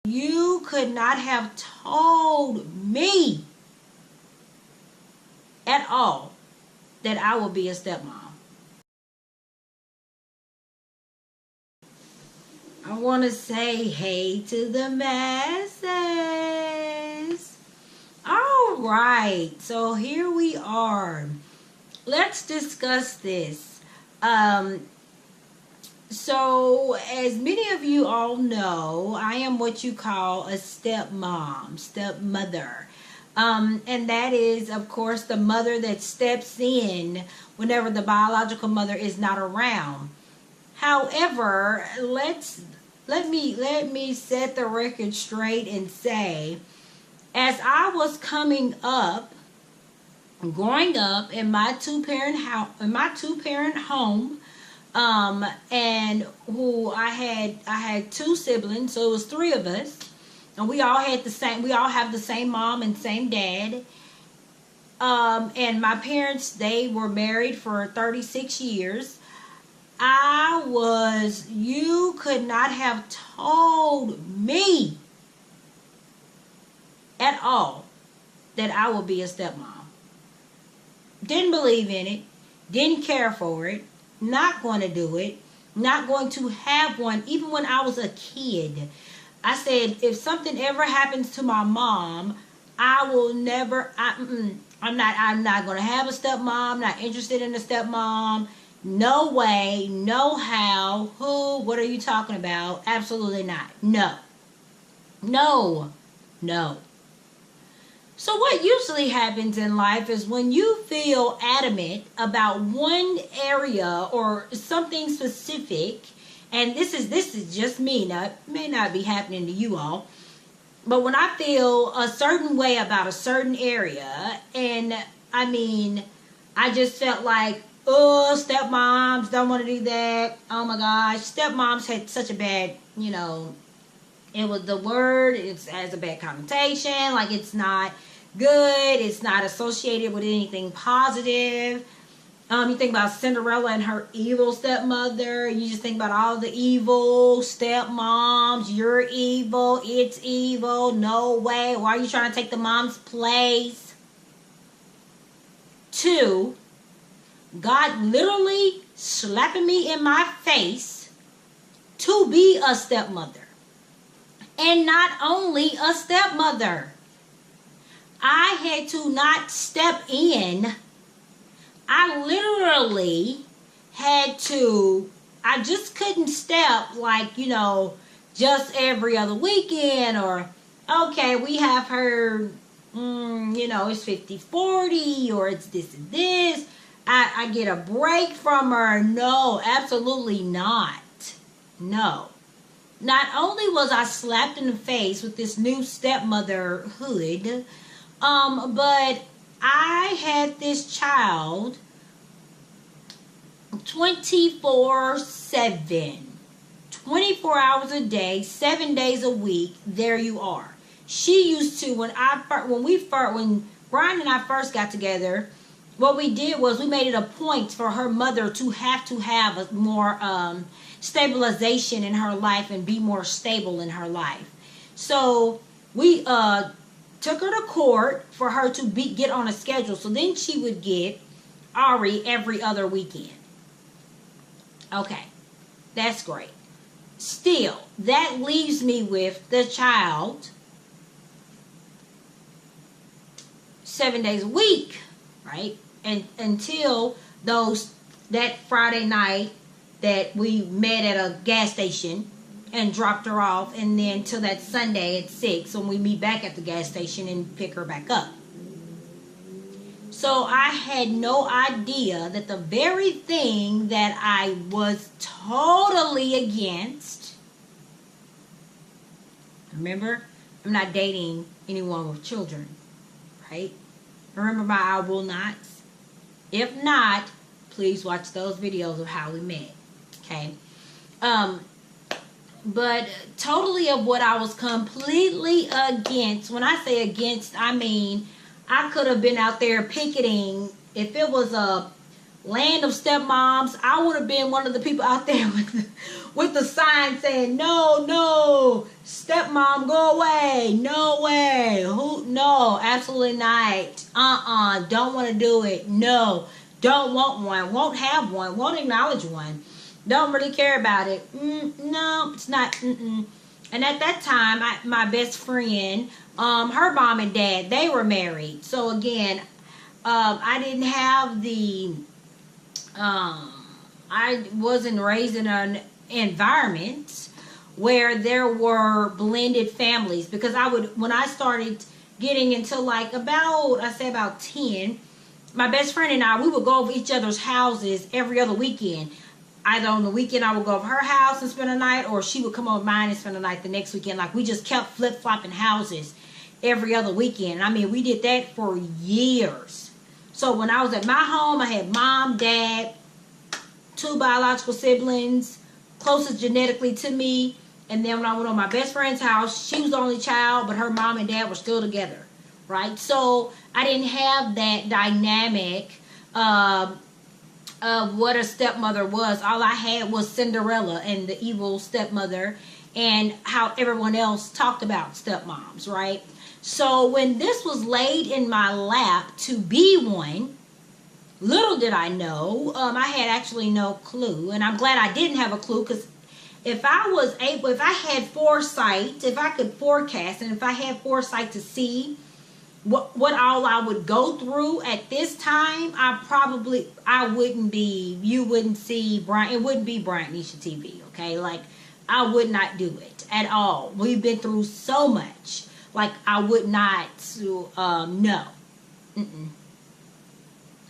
You could not have told me at all that I would be a stepmom. I want to say hey to the masses. All right, so here we are. Let's discuss this. So, as many of you all know, I am what you call a stepmom, stepmother. And that is, of course, the mother that steps in whenever the biological mother is not around. However, let me set the record straight and say, as I was growing up in my two-parent home, and who I had two siblings, so it was three of us, and we all have the same mom and same dad. And my parents, they were married for 36 years. You could not have told me at all that I would be a stepmom. Didn't believe in it, didn't care for it, not going to do it, not going to have one. Even when I was a kid, I said, if something ever happens to my mom, I will never, I'm not going to have a stepmom, not interested in a stepmom. No way, no how, who, what are you talking about? Absolutely not. No. So what usually happens in life is when you feel adamant about one area or something specific, and this is just me, now it may not be happening to you all, but when I feel a certain way about a certain area, and I just felt like, oh, stepmoms don't want to do that. Oh my gosh, stepmoms had such a bad, it was the word, it has a bad connotation, like it's not good, it's not associated with anything positive. You think about Cinderella and her evil stepmother, you just think about all the evil stepmoms. You're evil, it's evil, no way, why are you trying to take the mom's place? 2, God literally slapping me in my face to be a stepmother. And not only a stepmother, I had to not step in. I literally had to, I just couldn't step like, just every other weekend, or, okay, we have her, it's 50-40, or it's this and this. I get a break from her. No, absolutely not. No. Not only was I slapped in the face with this new stepmotherhood, but I had this child 24/7. 24 hours a day, 7 days a week. There you are. She used to, when Brian and I first got together, what we did was we made it a point for her mother to have a more stabilization in her life and be more stable in her life. So we took her to court for her to get on a schedule. So then she would get Ari every other weekend. Okay, that's great. Still, that leaves me with the child 7 days a week, right? And until that Friday night that we met at a gas station and dropped her off, and then till that Sunday at 6 when we meet back at the gas station and pick her back up. So I had no idea that the very thing that I was totally against, remember, I'm not dating anyone with children, right? Remember my I will nots? If not, please watch those videos of how we met, okay? But totally of what I was completely against. When I say against, I mean I could have been out there picketing. If it was a land of stepmoms, I would have been one of the people out there with the sign saying, no, no, stepmom, go away. No way. Who? No, absolutely not. Don't want to do it. No, don't want one. Won't have one. Won't acknowledge one. Don't really care about it. No, it's not. And at that time, my best friend, her mom and dad, they were married. So again, I didn't have the, I wasn't raised in an environment where there were blended families, because when I started getting into like about 10, my best friend and I, we would go over each other's houses every other weekend. Either on the weekend I would go over her house and spend a night, or she would come over mine and spend a night the next weekend. Like, we just kept flip-flopping houses every other weekend. I mean, we did that for years. So when I was at my home, I had mom, dad, 2 biological siblings, closest genetically to me. And then when I went on my best friend's house, she was the only child, but her mom and dad were still together, right? So I didn't have that dynamic of what a stepmother was. All I had was Cinderella and the evil stepmother, and how everyone else talked about stepmoms, right? So when this was laid in my lap to be one, little did I know, I had actually no clue. And I'm glad I didn't have a clue, because if I had foresight, if I could forecast, and if I had foresight to see what all I would go through at this time, you wouldn't see Bryant, it wouldn't be BryantNishaTV, okay? Like, I would not do it at all. We've been through so much. Like, I would not, no.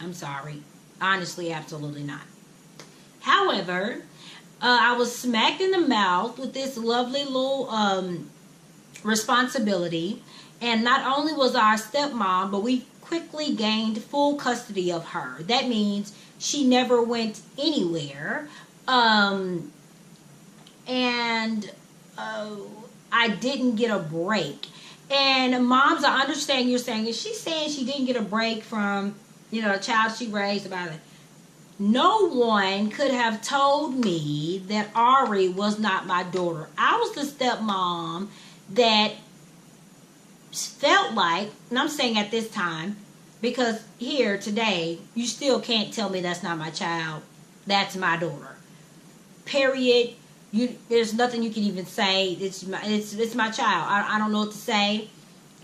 I'm sorry. Honestly, absolutely not. However, I was smacked in the mouth with this lovely little responsibility. And not only was our stepmom, but we quickly gained full custody of her. That means she never went anywhere. And I didn't get a break. And moms, I understand you're saying, is she saying she didn't get a break from, a child she raised about it? No one could have told me that Ari was not my daughter. I was the stepmom that felt like, and I'm saying at this time, because here today, you still can't tell me that's not my child. That's my daughter. Period. There's nothing you can even say. It's my child. I don't know what to say.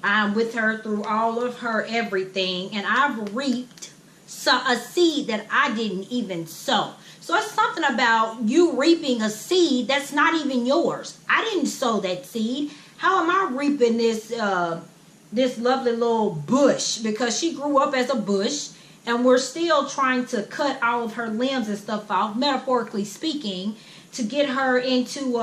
I'm with her through all of her everything, and I've reaped a seed that I didn't even sow. So it's something about you reaping a seed that's not even yours. I didn't sow that seed. How am I reaping this lovely little bush? Because she grew up as a bush, and we're still trying to cut all of her limbs and stuff off, metaphorically speaking, to get her into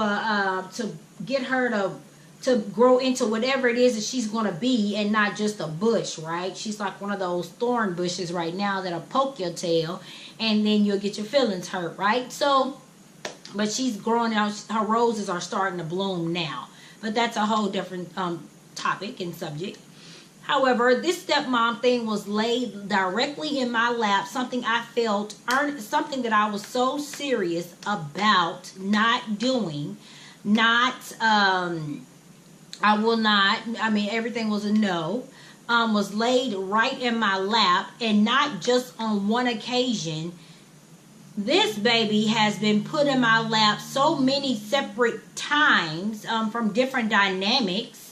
to grow into whatever it is that she's going to be, and not just a bush, right? She's like one of those thorn bushes right now that'll poke your tail, and then you'll get your feelings hurt, right? So, but she's growing out. Her roses are starting to bloom now. But that's a whole different topic and subject. However, this stepmom thing was laid directly in my lap, something I felt, something that I was so serious about not doing, everything was a no, was laid right in my lap, and not just on one occasion. This baby has been put in my lap so many separate times from different dynamics,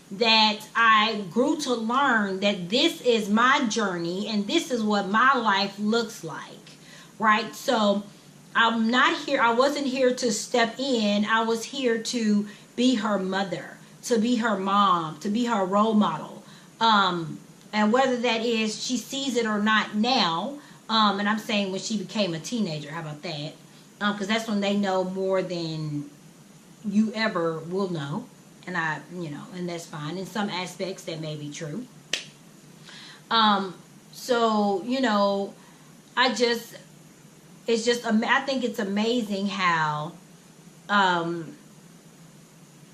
that I grew to learn that this is my journey and this is what my life looks like, right? So I'm not here, I wasn't here to step in. I was here to be her mother, to be her mom, to be her role model. And whether that is she sees it or not now, and I'm saying when she became a teenager, how about that? Because that's when they know more than you ever will know. And and that's fine. In some aspects, that may be true. So, I think it's amazing how,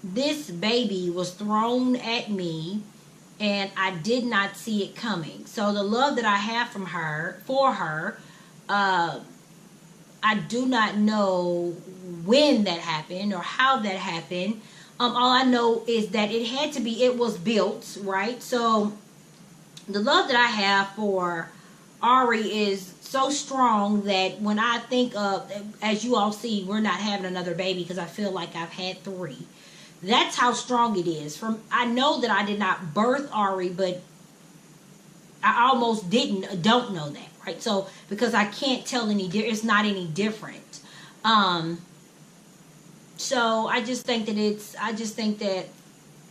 this baby was thrown at me, and I did not see it coming. So the love that I have for her, I do not know when that happened or how that happened. All I know is that it was built, right? So the love that I have for Ari is so strong that when I think of, as you all see, we're not having another baby because I feel like I've had 3. That's how strong it is. I know that I did not birth Ari, but I almost don't know that, right? So because I can't tell it's not any different. So I just think that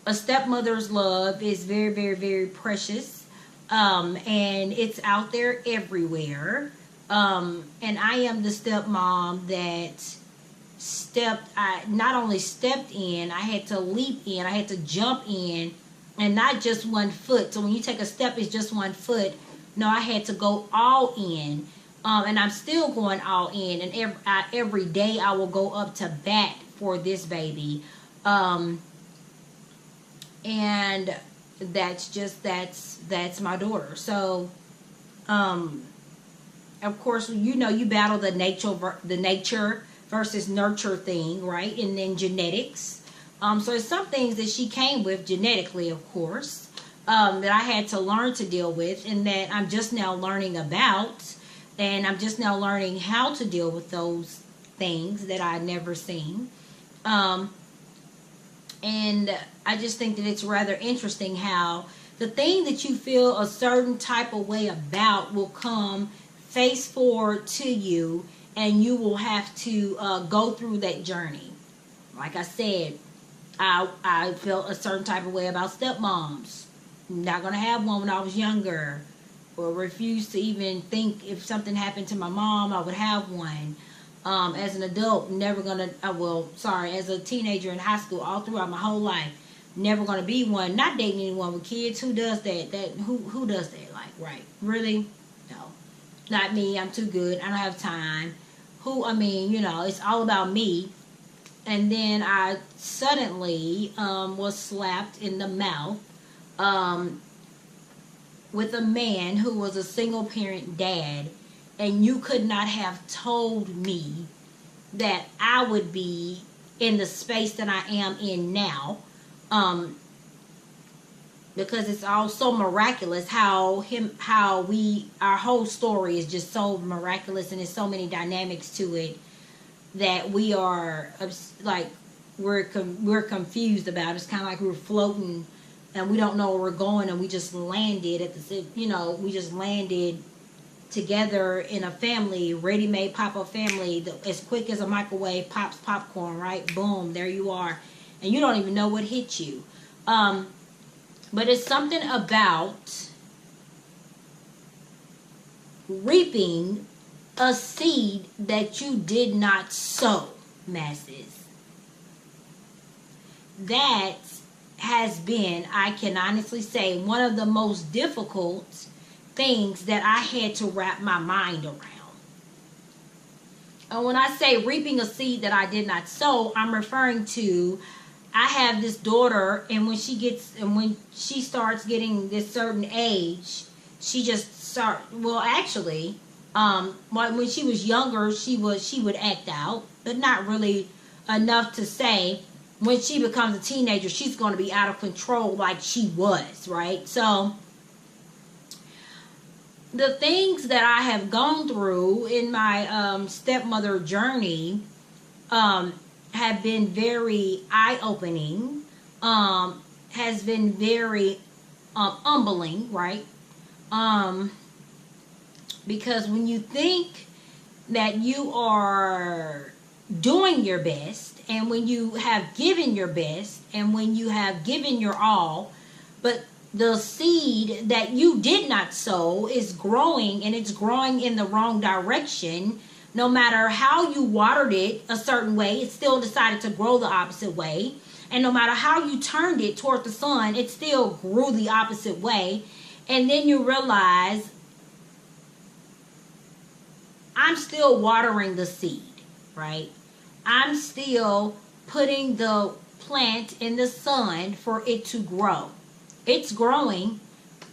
a stepmother's love is very, very, very precious. And it's out there everywhere. And I am the stepmom that I not only stepped in, I had to leap in, I had to jump in, and not just 1 foot. So when you take a step, it's just 1 foot. No, I had to go all in. And I'm still going all in. And every day I will go up to bat for this baby. And that's my daughter. So, of course, you battle the nature versus nurture thing, right? And then genetics. So it's some things that she came with genetically, of course, that I had to learn to deal with, and that I'm just now learning about, and I'm just now learning how to deal with those things that I'd never seen. And I just think that it's rather interesting how the thing that you feel a certain type of way about will come face forward to you, and you will have to go through that journey. Like I said, I felt a certain type of way about stepmoms. Not going to have one when I was younger, or refused to even think if something happened to my mom, I would have one. As an adult, never going to, as a teenager in high school, all throughout my whole life, never going to be one. Not dating anyone with kids. Who does that? Who does that? Like, right? Really? No. Not me. I'm too good. I don't have time. It's all about me. And then I suddenly was slapped in the mouth with a man who was a single parent dad, and you could not have told me that I would be in the space that I am in now, because it's all so miraculous how our whole story is just so miraculous, and there's so many dynamics to it that we are like we're confused about. It's kind of like we're floating and we don't know where we're going, and we just landed we just landed together in a family, ready-made pop-up family, as quick as a microwave pops popcorn, right? Boom, there you are, and you don't even know what hit you. But it's something about reaping a seed that you did not sow, masses. That has been, I can honestly say, one of the most difficult things that I had to wrap my mind around. And when I say reaping a seed that I did not sow, I'm referring to, I have this daughter, and when she starts getting this certain age, she just when she was younger, she would act out, but not really enough to say when she becomes a teenager, she's going to be out of control like she was, right? So the things that I have gone through in my stepmother journey have been very eye-opening, has been very humbling, right? Because when you think that you are doing your best, and when you have given your best, and when you have given your all, but the seed that you did not sow is growing, and it's growing in the wrong direction. No matter how you watered it a certain way, it still decided to grow the opposite way. And no matter how you turned it toward the sun, it still grew the opposite way. And then you realize, I'm still watering the seed, right? I'm still putting the plant in the sun for it to grow. It's growing.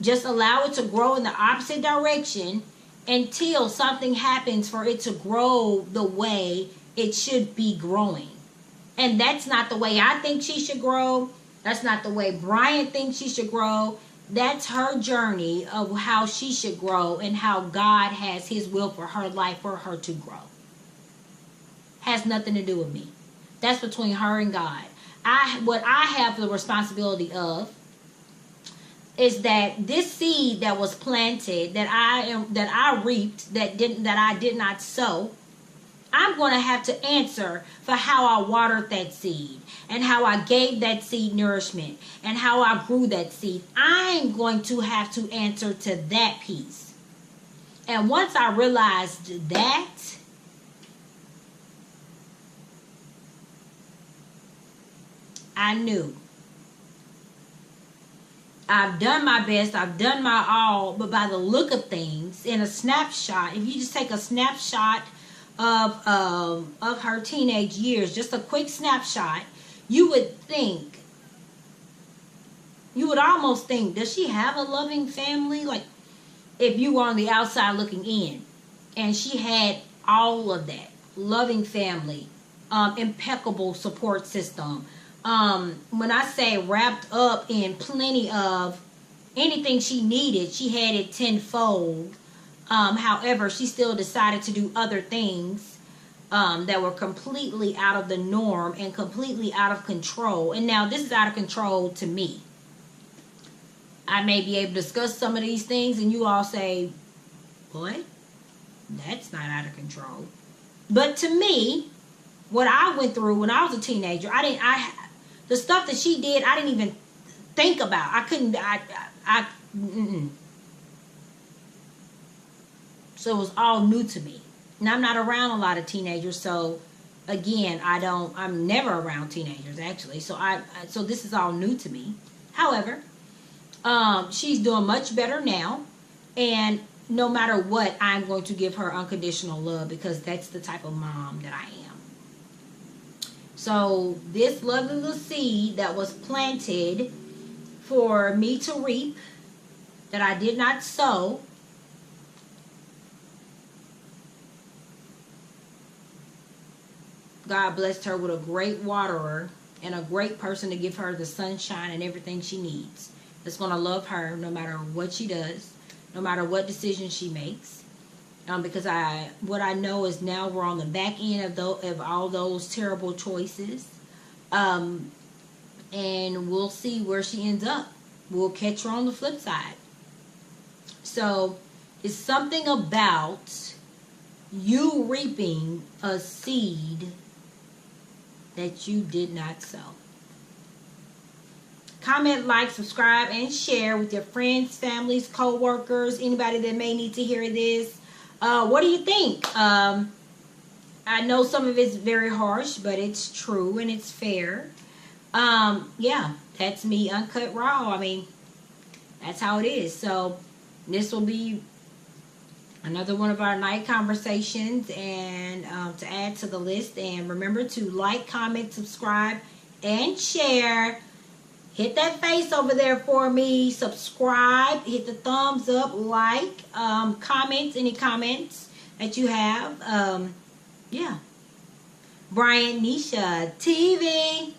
Just allow it to grow in the opposite direction, until something happens for it to grow the way it should be growing. And that's not the way I think she should grow. That's not the way Bryant thinks she should grow. That's her journey of how she should grow and how God has his will for her life for her to grow. Has nothing to do with me. That's between her and God. What I have the responsibility of is that this seed that was planted, that I reaped, that I did not sow, I'm going to have to answer for how I watered that seed and how I gave that seed nourishment and how I grew that seed. I'm going to have to answer to that piece. And once I realized that, I knew. I've done my best. I've done my all. But by the look of things, in a snapshot, if you just take a snapshot of her teenage years, just a quick snapshot, you would almost think, does she have a loving family? Like, if you were on the outside looking in, and she had all of that, loving family, impeccable support system. When I say wrapped up in plenty of anything she needed, she had it tenfold. However, she still decided to do other things that were completely out of the norm and completely out of control. And now this is out of control to me. I may be able to discuss some of these things and you all say, what? That's not out of control. But to me, what I went through when I was a teenager, the stuff that she did, I didn't even think about. I couldn't, So it was all new to me. And I'm not around a lot of teenagers, so again, I'm never around teenagers actually. So this is all new to me. However, she's doing much better now, and no matter what, I'm going to give her unconditional love because that's the type of mom that I am. So this lovely little seed that was planted for me to reap, that I did not sow, God blessed her with a great waterer and a great person to give her the sunshine and everything she needs. That's going to love her no matter what she does, no matter what decision she makes. Because what I know is now we're on the back end of all those terrible choices. And we'll see where she ends up. We'll catch her on the flip side. So it's something about you reaping a seed that you did not sow. Comment, like, subscribe, and share with your friends, families, co-workers, anybody that may need to hear this. What do you think? I know some of it's very harsh, but it's true and it's fair. Yeah, that's me uncut raw. I mean, that's how it is. So this will be another one of our night conversations, and to add to the list. And remember to like, comment, subscribe, and share. Hit that face over there for me. Subscribe. Hit the thumbs up. Like. Comments. Any comments that you have. Yeah. BryantNishaTV.